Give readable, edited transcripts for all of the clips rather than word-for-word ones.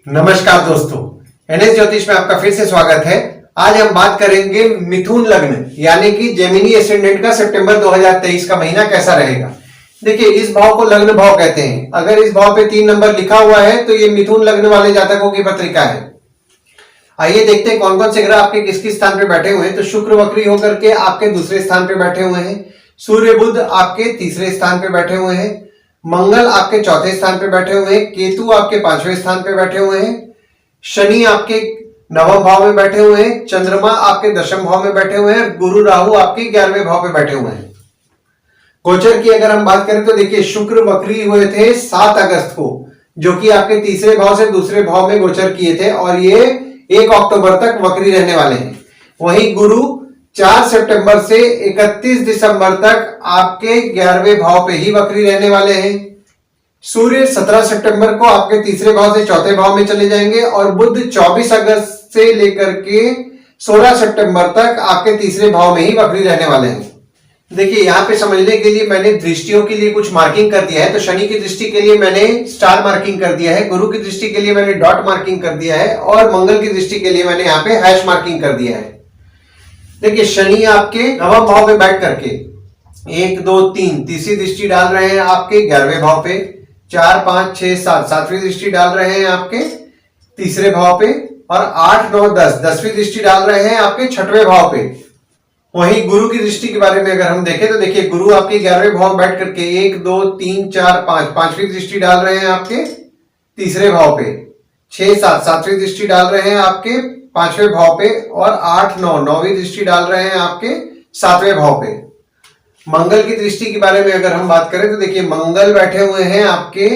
नमस्कार दोस्तों, एनएस ज्योतिष में आपका फिर से स्वागत है। आज हम बात करेंगे मिथुन लग्न यानी कि जेमिनी एसेंडेंट का सितंबर 2023 का महीना कैसा रहेगा। देखिए, इस भाव को लग्न भाव कहते हैं। अगर इस भाव पे 3 नंबर लिखा हुआ है तो ये मिथुन लग्न वाले जातकों की पत्रिका है। आइए देखते हैं कौन कौन से ग्रह आपके किस किस स्थान पे बैठे हुए हैं। तो शुक्र वक्री होकर के आपके दूसरे स्थान पे बैठे हुए हैं। सूर्य बुध आपके तीसरे स्थान पे बैठे हुए हैं। मंगल आपके चौथे स्थान पे बैठे हुए हैं। केतु आपके 5वें स्थान पे बैठे हुए हैं। शनि आपके 9वें भाव में बैठे हुए हैं। चंद्रमा आपके 10वें भाव में बैठे हुए हैं। गुरु राहु आपके 11वें भाव पे बैठे हुए हैं। गोचर की अगर हम बात करें तो देखिए, शुक्र वक्री हुए थे 7 अगस्त को, जो कि आपके तीसरे भाव से दूसरे भाव में गोचर किए थे और ये 1 अक्टूबर तक वक्री रहने वाले हैं। वहीं गुरु 4 सितंबर से 31 दिसंबर तक आपके 11वें भाव पे ही वक्री रहने वाले हैं। सूर्य 17 सितंबर को आपके तीसरे भाव से चौथे भाव में चले जाएंगे और बुध 24 अगस्त से लेकर के 16 सितंबर तक आपके तीसरे भाव में ही वक्री रहने वाले हैं। देखिए, यहाँ पे समझने के लिए मैंने दृष्टियों के लिए कुछ मार्किंग कर दिया है। तो शनि की दृष्टि के लिए मैंने स्टार मार्किंग कर दिया है, गुरु की दृष्टि के लिए मैंने डॉट मार्किंग कर दिया है और मंगल की दृष्टि के लिए मैंने यहाँ पे हैश मार्किंग कर दिया है। देखिए, शनि आपके 9वें भाव में बैठ करके 1 2 3 तीसरी दृष्टि डाल रहे हैं आपके 11वें भाव पे। 4 5 6 7 सातवीं दृष्टि डाल रहे हैं आपके तीसरे भाव पे और 8 9 10 10वीं दृष्टि डाल रहे हैं आपके 6वें भाव पे। वहीं गुरु की दृष्टि के बारे में अगर हम देखें तो देखिए, गुरु आपके 11वें भाव में बैठ करके 1 2 3 4 5 पांचवी दृष्टि डाल रहे हैं आपके तीसरे भाव पे। 6 7 सातवीं दृष्टि डाल रहे हैं आपके 5वें भाव पे और 8 9 9वीं दृष्टि डाल रहे हैं आपके 7वें भाव पे। मंगल की दृष्टि के बारे में अगर हम बात करें तो देखिए, मंगल बैठे हुए हैं आपके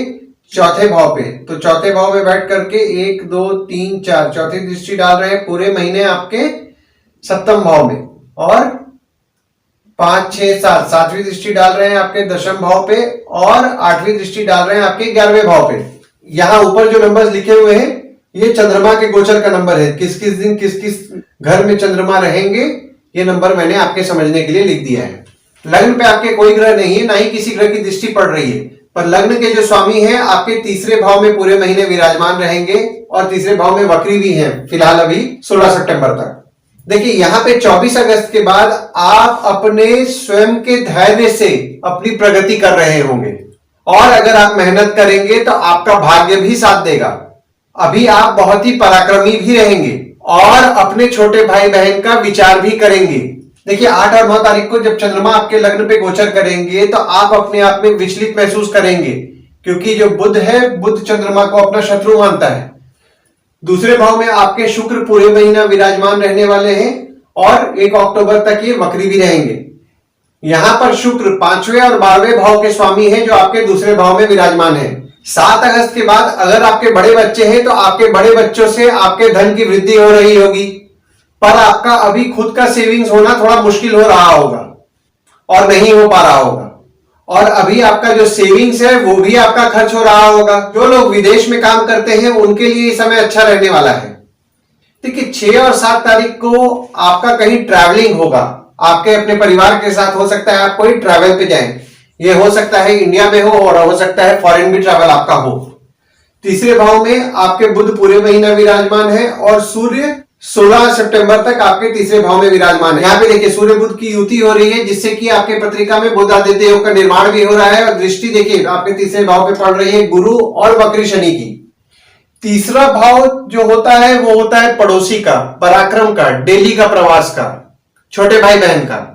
चौथे भाव पे। तो चौथे भाव में बैठ करके 1 2 3 4 चौथी दृष्टि डाल रहे हैं पूरे महीने आपके 7वें भाव में और 5 6 7 सातवीं दृष्टि डाल रहे हैं आपके 10वें भाव पे और 8वीं दृष्टि डाल रहे हैं आपके 11वें भाव पे। यहाँ ऊपर जो नंबर्स लिखे हुए हैं ये चंद्रमा के गोचर का नंबर है। किस किस दिन किस किस घर में चंद्रमा रहेंगे ये नंबर मैंने आपके समझने के लिए लिख दिया है। लग्न पे आपके कोई ग्रह नहीं है, ना ही किसी ग्रह की दृष्टि पड़ रही है, पर लग्न के जो स्वामी हैं आपके तीसरे भाव में पूरे महीने विराजमान रहेंगे और तीसरे भाव में वक्री भी हैं फिलहाल अभी 16 सितंबर तक। देखिए, यहाँ पे 24 अगस्त के बाद आप अपने स्वयं के धैर्य से अपनी प्रगति कर रहे होंगे और अगर आप मेहनत करेंगे तो आपका भाग्य भी साथ देगा। अभी आप बहुत ही पराक्रमी भी रहेंगे और अपने छोटे भाई बहन का विचार भी करेंगे। देखिए, 8 और 9 तारीख को जब चंद्रमा आपके लग्न पे गोचर करेंगे तो आप अपने आप में विचलित महसूस करेंगे, क्योंकि जो बुध है, बुध चंद्रमा को अपना शत्रु मानता है। दूसरे भाव में आपके शुक्र पूरे महीना विराजमान रहने वाले हैं और 1 अक्टूबर तक ये वक्री भी रहेंगे। यहां पर शुक्र 5वें और 12वें भाव के स्वामी हैं जो आपके दूसरे भाव में विराजमान है। 7 अगस्त के बाद अगर आपके बड़े बच्चे हैं तो आपके बड़े बच्चों से आपके धन की वृद्धि हो रही होगी, पर आपका अभी खुद का सेविंग्स होना थोड़ा मुश्किल हो रहा होगा और नहीं हो पा रहा होगा और अभी आपका जो सेविंग्स है वो भी आपका खर्च हो रहा होगा। जो लोग विदेश में काम करते हैं उनके लिए ये समय अच्छा रहने वाला है। देखिए, 6 और 7 तारीख को आपका कहीं ट्रैवलिंग होगा, आपके अपने परिवार के साथ हो सकता है आप कोई ट्रैवल पे जाएं। ये हो सकता है इंडिया में हो और हो सकता है फॉरेन भी ट्रैवल आपका हो। तीसरे भाव में आपके बुध पूरे महीना विराजमान है और सूर्य 16 सितंबर तक आपके तीसरे भाव में विराजमान है। यहाँ पे देखिए, सूर्य बुध की युति हो रही है जिससे कि आपके पत्रिका में बुध आदित्य योग का निर्माण भी हो रहा है और दृष्टि देखिए आपके तीसरे भाव पे पड़ रही है गुरु और वक्री शनि की। तीसरा भाव जो होता है वो होता है पड़ोसी का, पराक्रम का, डेली का, प्रवास का, छोटे भाई बहन का।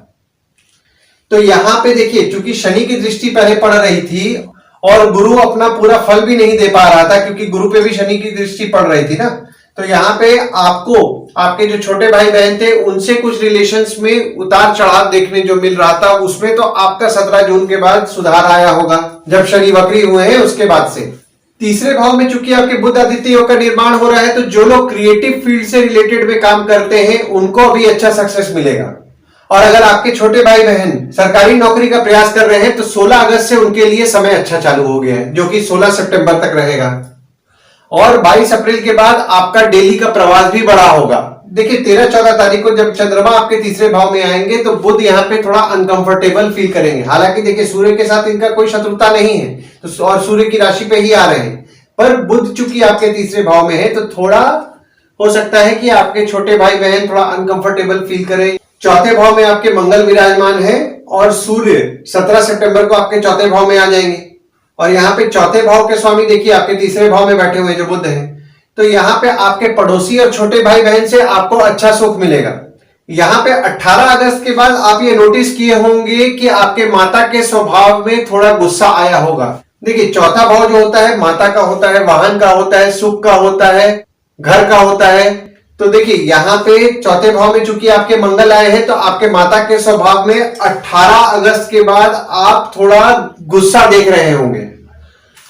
तो यहाँ पे देखिए, चूंकि शनि की दृष्टि पहले पड़ रही थी और गुरु अपना पूरा फल भी नहीं दे पा रहा था क्योंकि गुरु पे भी शनि की दृष्टि पड़ रही थी ना, तो यहाँ पे आपको आपके जो छोटे भाई बहन थे उनसे कुछ रिलेशंस में उतार चढ़ाव देखने जो मिल रहा था, उसमें तो आपका 17 जून के बाद सुधार आया होगा जब शनि वक्री हुए हैं उसके बाद से। तीसरे भाव में चूंकि आपके बुध आदित्य योग का निर्माण हो रहा है तो जो लोग क्रिएटिव फील्ड से रिलेटेड में काम करते हैं उनको भी अच्छा सक्सेस मिलेगा। और अगर आपके छोटे भाई बहन सरकारी नौकरी का प्रयास कर रहे हैं तो 16 अगस्त से उनके लिए समय अच्छा चालू हो गया है, जो कि 16 सितंबर तक रहेगा और 22 अप्रैल के बाद आपका डेली का प्रवास भी बड़ा होगा। देखिए, 13 14 तारीख को जब चंद्रमा आपके तीसरे भाव में आएंगे तो बुध यहाँ पे थोड़ा अनकंफर्टेबल फील करेंगे। हालांकि देखिए, सूर्य के साथ इनका कोई शत्रुता नहीं है तो और सूर्य की राशि पे ही आ रहे हैं, पर बुध चूंकि आपके तीसरे भाव में है तो थोड़ा हो सकता है कि आपके छोटे भाई बहन थोड़ा अनकंफर्टेबल फील करें। चौथे भाव में आपके मंगल विराजमान है और सूर्य 17 सितंबर को आपके चौथे भाव में आ जाएंगे। और यहाँ पे चौथे भाव के स्वामी देखिए आपके तीसरे भाव में बैठे हुए जो बुध हैं, तो यहाँ पे आपके पड़ोसी और छोटे भाई बहन से आपको अच्छा सुख मिलेगा। यहाँ पे 18 अगस्त के बाद आप ये नोटिस किए होंगे कि आपके माता के स्वभाव में थोड़ा गुस्सा आया होगा। देखिए चौथा भाव जो होता है माता का होता है, वाहन का होता है, सुख का होता है, घर का होता है। तो देखिए यहाँ पे चौथे भाव में चूंकि आपके मंगल आए हैं तो आपके माता के स्वभाव में 18 अगस्त के बाद आप थोड़ा गुस्सा देख रहे होंगे।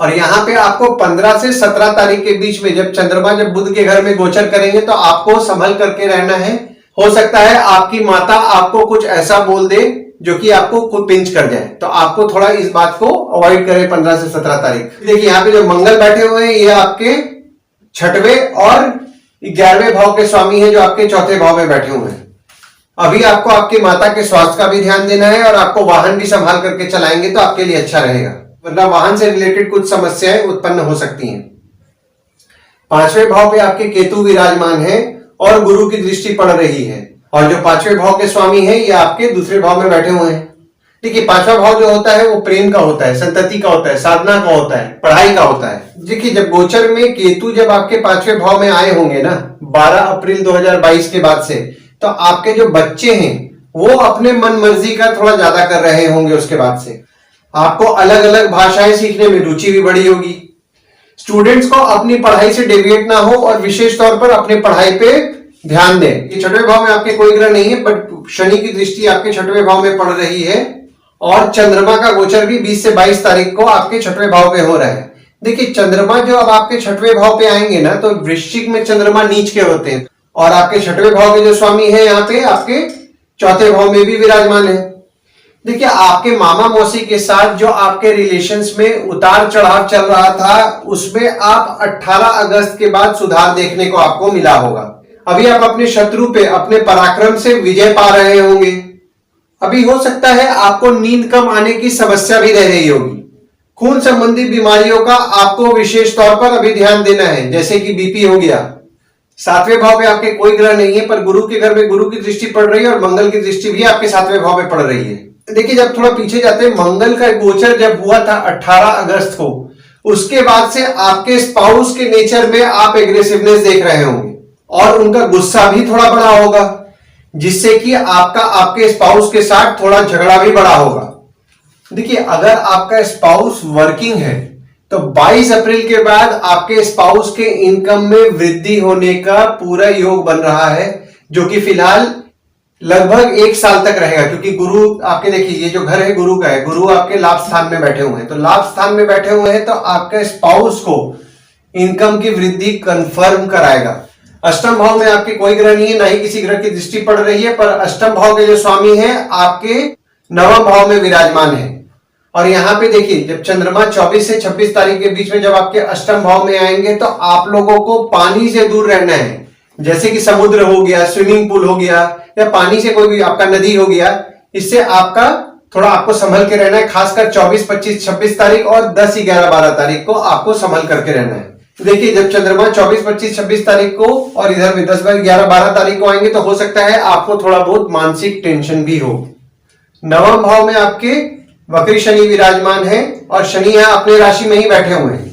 और यहाँ पे आपको 15 से 17 तारीख के बीच में जब चंद्रमा जब बुध के घर में गोचर करेंगे तो आपको संभल करके रहना है। हो सकता है आपकी माता आपको कुछ ऐसा बोल दे जो कि आपको कुछ पिंच कर जाए, तो आपको थोड़ा इस बात को अवॉइड करें 15 से 17 तारीख। देखिए यहाँ पे जो मंगल बैठे हुए हैं ये आपके छठवें और 11वें भाव के स्वामी हैं जो आपके चौथे भाव में बैठे हुए हैं। अभी आपको आपकी माता के स्वास्थ्य का भी ध्यान देना है और आपको वाहन भी संभाल करके चलाएंगे तो आपके लिए अच्छा रहेगा, वरना वाहन से रिलेटेड कुछ समस्याएं उत्पन्न हो सकती हैं। 5वें भाव पे आपके केतु विराजमान है और गुरु की दृष्टि पड़ रही है और जो 5वें भाव के स्वामी हैं ये आपके दूसरे भाव में बैठे हुए हैं। देखिए 5वां भाव जो होता है वो प्रेम का होता है, संतति का होता है, साधना का होता है, पढ़ाई का होता है। देखिए जब गोचर में केतु जब आपके 5वें भाव में आए होंगे ना 12 अप्रैल 2022 के बाद से, तो आपके जो बच्चे हैं वो अपने मन मर्जी का थोड़ा ज्यादा कर रहे होंगे। उसके बाद से आपको अलग अलग भाषाएं सीखने में रुचि भी बढ़ी होगी। स्टूडेंट्स को अपनी पढ़ाई से डेविएट ना हो और विशेष तौर पर अपनी पढ़ाई पे ध्यान दें। ये छठवें भाव में आपके कोई ग्रह नहीं है, बट शनि की दृष्टि आपके छठवें भाव में पड़ रही है और चंद्रमा का गोचर भी 20 से 22 तारीख को आपके छठवें भाव पे हो रहा है। देखिए चंद्रमा जो अब आपके छठवें भाव पे आएंगे ना तो वृश्चिक में चंद्रमा नीच के होते हैं और आपके छठवें भाव के जो स्वामी है यहाँ पे आपके चौथे भाव में भी विराजमान है। देखिए आपके मामा मौसी के साथ जो आपके रिलेशंस में उतार चढ़ाव चल रहा था उसमें आप 18 अगस्त के बाद सुधार देखने को आपको मिला होगा। अभी आप अपने शत्रु पे अपने पराक्रम से विजय पा रहे होंगे। अभी हो सकता है आपको नींद कम आने की समस्या भी रह रही होगी। खून संबंधी बीमारियों का आपको विशेष तौर पर अभी ध्यान देना है, जैसे कि बीपी हो गया। 7वें भाव में आपके कोई ग्रह नहीं है पर गुरु के घर में गुरु की दृष्टि पड़ रही है और मंगल की दृष्टि भी आपके 7वें भाव में पड़ रही है। देखिए जब थोड़ा पीछे जाते हैं, मंगल का गोचर जब हुआ था 18 अगस्त को, उसके बाद से आपके स्पाउस के नेचर में आप एग्रेसिवनेस देख रहे होंगे और उनका गुस्सा भी थोड़ा बड़ा होगा, जिससे कि आपका आपके स्पाउस के साथ थोड़ा झगड़ा भी बड़ा होगा। देखिए अगर आपका स्पाउस वर्किंग है तो 22 अप्रैल के बाद आपके स्पाउस के इनकम में वृद्धि होने का पूरा योग बन रहा है, जो कि फिलहाल लगभग 1 साल तक रहेगा। क्योंकि गुरु आपके देखिए ये जो घर है गुरु का है, गुरु आपके लाभ स्थान में बैठे हुए हैं, तो लाभ स्थान में बैठे हुए हैं तो आपके स्पाउस को इनकम की वृद्धि कंफर्म कराएगा। अष्टम भाव में आपके कोई ग्रह नहीं है, ना ही किसी ग्रह की दृष्टि पड़ रही है, पर अष्टम भाव के जो स्वामी हैं आपके 9वें भाव में विराजमान है। और यहाँ पे देखिए जब चंद्रमा 24 से 26 तारीख के बीच में जब आपके अष्टम भाव में आएंगे तो आप लोगों को पानी से दूर रहना है, जैसे कि समुद्र हो गया, स्विमिंग पूल हो गया या पानी से कोई भी आपका नदी हो गया, इससे आपका थोड़ा आपको संभल के रहना है। खासकर 24, 25, 26 तारीख और 10, 11, 12 तारीख को आपको संभल करके रहना है। देखिए जब चंद्रमा 24, 25, 26 तारीख को और इधर भी 10, 11, 12 तारीख को आएंगे तो हो सकता है आपको थोड़ा बहुत मानसिक टेंशन भी हो। 9वें भाव में आपके वक्री शनि विराजमान है और शनि यहाँ अपने राशि में ही बैठे हुए हैं।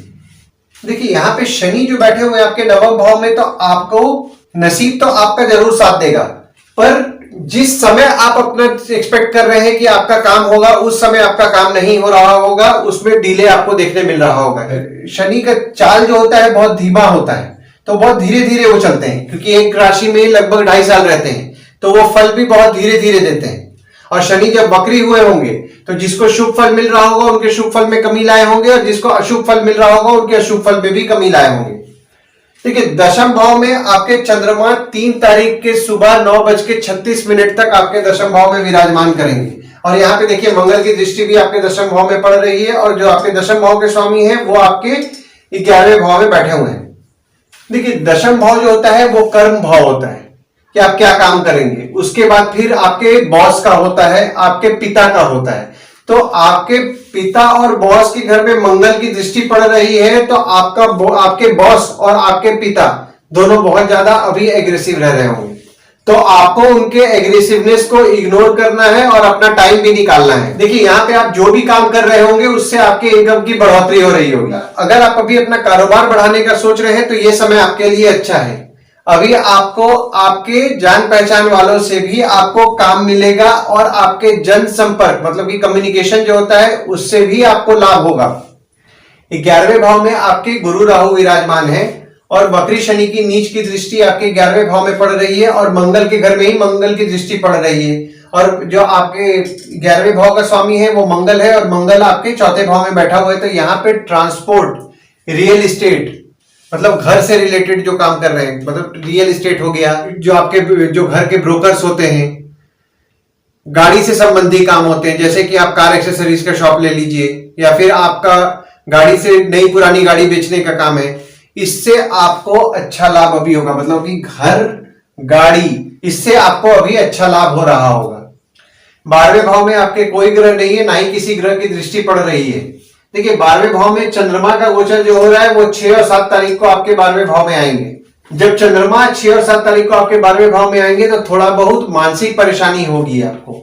देखिए यहाँ पे शनि जो बैठे हुए हैं आपके 9वें भाव में, तो आपको नसीब तो आपका जरूर साथ देगा, पर जिस समय आप अपना एक्सपेक्ट कर रहे हैं कि आपका काम होगा उस समय आपका काम नहीं हो रहा होगा, उसमें डिले आपको देखने मिल रहा होगा। शनि का चाल जो होता है बहुत धीमा होता है, तो बहुत धीरे धीरे वो चलते हैं, क्योंकि एक राशि में लगभग 2.5 साल रहते हैं, तो वो फल भी बहुत धीरे धीरे देते हैं। और शनि जब वक्री हुए होंगे तो जिसको शुभ फल मिल रहा होगा उनके शुभ फल में कमी लाए होंगे और जिसको अशुभ फल मिल रहा होगा उनके अशुभ फल में भी कमी लाए होंगे। देखिए 10वें भाव में आपके चंद्रमा 3 तारीख के सुबह 9:36 तक आपके 10वें भाव में विराजमान करेंगे। और यहाँ पे देखिए मंगल की दृष्टि भी आपके 10वें भाव में पड़ रही है और जो आपके 10वें भाव के स्वामी हैं वो आपके 11वें भाव में बैठे हुए हैं। देखिए 10वां भाव जो होता है वो कर्म भाव होता है कि आप क्या काम करेंगे। उसके बाद फिर आपके बॉस का होता है, आपके पिता का होता है। तो आपके पिता और बॉस के घर में मंगल की दृष्टि पड़ रही है, तो आपके बॉस और आपके पिता दोनों बहुत ज्यादा अभी एग्रेसिव रह रहे होंगे। तो आपको उनके एग्रेसिवनेस को इग्नोर करना है और अपना टाइम भी निकालना है। देखिए यहाँ पे आप जो भी काम कर रहे होंगे उससे आपके इनकम की बढ़ोतरी हो रही होगी। अगर आप अभी अपना कारोबार बढ़ाने का सोच रहे हैं तो ये समय आपके लिए अच्छा है। अभी आपको आपके जान पहचान वालों से भी आपको काम मिलेगा और आपके जनसंपर्क मतलब कि कम्युनिकेशन जो होता है उससे भी आपको लाभ होगा। 11वें भाव में आपके गुरु राहु विराजमान है और वक्री शनि की नीच की दृष्टि आपके 11वें भाव में पड़ रही है और मंगल के घर में ही मंगल की दृष्टि पड़ रही है। और जो आपके 11वें भाव का स्वामी है वो मंगल है और मंगल आपके चौथे भाव में बैठा हुआ है। तो यहाँ पे ट्रांसपोर्ट, रियल एस्टेट मतलब घर से रिलेटेड जो काम कर रहे हैं, मतलब रियल एस्टेट हो गया, जो आपके जो घर के ब्रोकर्स होते हैं, गाड़ी से संबंधी काम होते हैं, जैसे कि आप कार एक्सेसरीज का शॉप ले लीजिए या फिर आपका गाड़ी से नई पुरानी गाड़ी बेचने का काम है, इससे आपको अच्छा लाभ अभी होगा। मतलब कि घर, गाड़ी, इससे आपको अभी अच्छा लाभ हो रहा होगा। 12वें भाव में आपके कोई ग्रह नहीं है, ना ही किसी ग्रह की दृष्टि पड़ रही है। देखिए 12वें भाव में चंद्रमा का गोचर जो हो रहा है वो 6 और 7 तारीख को आपके 12वें भाव में आएंगे। जब चंद्रमा 6 और 7 तारीख को आपके 12वें भाव में आएंगे तो थोड़ा बहुत मानसिक परेशानी होगी आपको।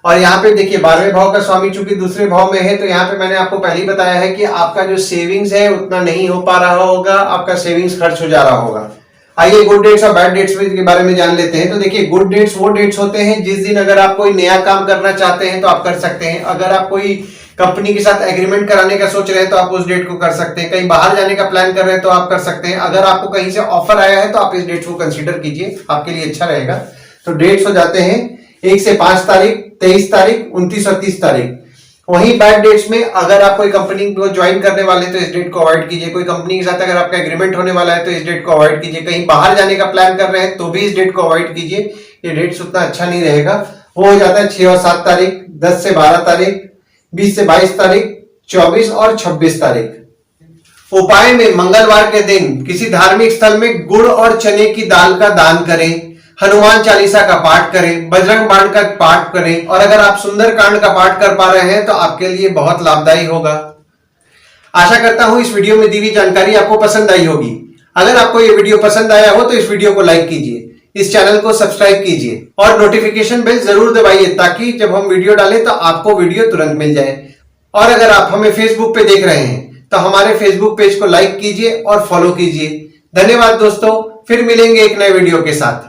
और यहाँ पे देखिए 12वें भाव का स्वामी चूंकि दूसरे भाव में है तो यहाँ पे मैंने आपको पहले ही बताया है कि आपका जो सेविंग्स है उतना नहीं हो पा रहा होगा, आपका सेविंग्स खर्च हो जा रहा होगा। आइए गुड डेट्स और बैड डेट्स के बारे में जान लेते हैं। तो देखिए गुड डेट्स वो डेट्स होते हैं जिस दिन अगर आप कोई नया काम करना चाहते हैं तो आप कर सकते हैं। अगर आप कोई कंपनी के साथ एग्रीमेंट कराने का सोच रहे हैं तो आप उस डेट को कर सकते हैं। कहीं बाहर जाने का प्लान कर रहे हैं तो आप कर सकते हैं। अगर आपको कहीं से ऑफर आया है तो आप इस डेट को कंसीडर कीजिए, आपके लिए अच्छा रहेगा। तो डेट्स हो जाते हैं 1 से 5 तारीख, 23 तारीख, 29 और 30 तारीख। वहीं बैड डेट्स में अगर आप कोई कंपनी को ज्वाइन करने वाले हैं तो इस डेट को अवॉइड कीजिए। कोई कंपनी के साथ अगर आपका एग्रीमेंट होने वाला है तो इस डेट को अवॉइड कीजिए। कहीं बाहर जाने का प्लान कर रहे हैं तो भी इस डेट को अवॉइड कीजिए, ये डेट्स उतना अच्छा नहीं रहेगा। वो हो जाता है 6 और 7 तारीख, 10 से 12 तारीख, 20 से 22 तारीख, 24 और 26 तारीख। उपाय में मंगलवार के दिन किसी धार्मिक स्थल में गुड़ और चने की दाल का दान करें, हनुमान चालीसा का पाठ करें, बजरंग बाण का पाठ करें और अगर आप सुंदरकांड का पाठ कर पा रहे हैं तो आपके लिए बहुत लाभदायी होगा। आशा करता हूं इस वीडियो में दी हुई जानकारी आपको पसंद आई होगी। अगर आपको ये वीडियो पसंद आया हो तो इस वीडियो को लाइक कीजिए, इस चैनल को सब्सक्राइब कीजिए और नोटिफिकेशन बेल जरूर दबाइए ताकि जब हम वीडियो डालें तो आपको वीडियो तुरंत मिल जाए। और अगर आप हमें फेसबुक पे देख रहे हैं तो हमारे फेसबुक पेज को लाइक कीजिए और फॉलो कीजिए। धन्यवाद दोस्तों, फिर मिलेंगे एक नए वीडियो के साथ।